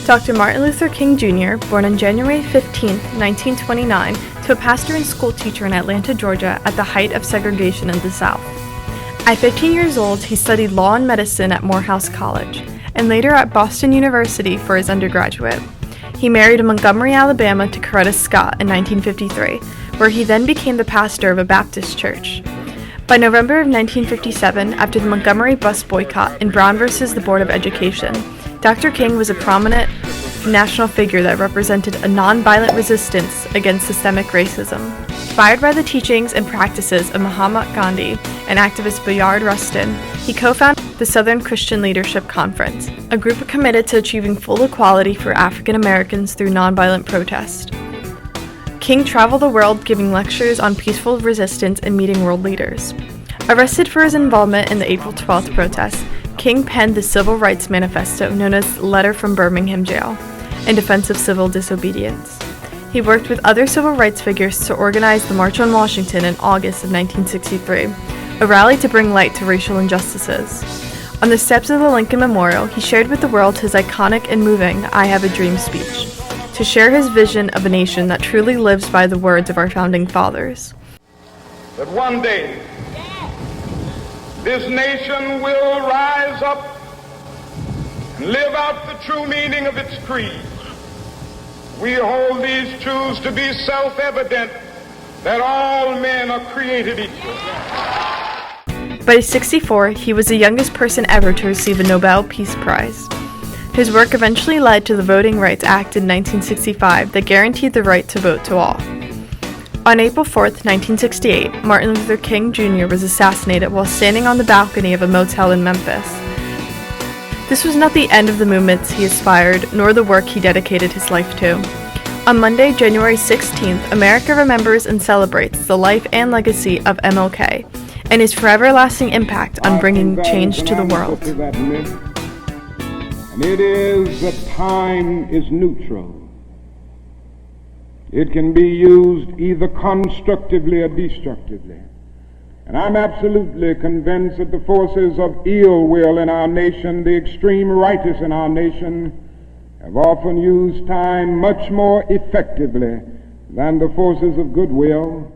Dr. Martin Luther King Jr., born on January 15, 1929, to a pastor and school teacher in Atlanta, Georgia, at the height of segregation in the South. At 15 years old, he studied law and medicine at Morehouse College, and later at Boston University for his undergraduate. He married in Montgomery, Alabama to Coretta Scott in 1953, where he then became the pastor of a Baptist church. By November of 1957, after the Montgomery bus boycott in Brown versus the Board of Education, Dr. King was a prominent national figure that represented a nonviolent resistance against systemic racism. Inspired by the teachings and practices of Mahatma Gandhi and activist Bayard Rustin, he co-founded the Southern Christian Leadership Conference, a group committed to achieving full equality for African Americans through nonviolent protest. King traveled the world giving lectures on peaceful resistance and meeting world leaders. Arrested for his involvement in the April 12th protests, King penned the Civil Rights Manifesto known as Letter from Birmingham Jail in defense of civil disobedience. He worked with other civil rights figures to organize the March on Washington in August of 1963, a rally to bring light to racial injustices. On the steps of the Lincoln Memorial, he shared with the world his iconic and moving I Have a Dream speech, to share his vision of a nation that truly lives by the words of our founding fathers. That one day, this nation will rise up and live out the true meaning of its creed. We hold these truths to be self-evident, that all men are created equal. By 64, he was the youngest person ever to receive a Nobel Peace Prize. His work eventually led to the Voting Rights Act in 1965 that guaranteed the right to vote to all. On April 4, 1968, Martin Luther King Jr. was assassinated while standing on the balcony of a motel in Memphis. This was not the end of the movements he aspired, nor the work he dedicated his life to. On Monday, January 16th, America remembers and celebrates the life and legacy of MLK and his forever-lasting impact on bringing change to the world. And it is that time is neutral. It can be used either constructively or destructively. And I'm absolutely convinced that the forces of ill will in our nation, the extreme righteous in our nation, have often used time much more effectively than the forces of goodwill.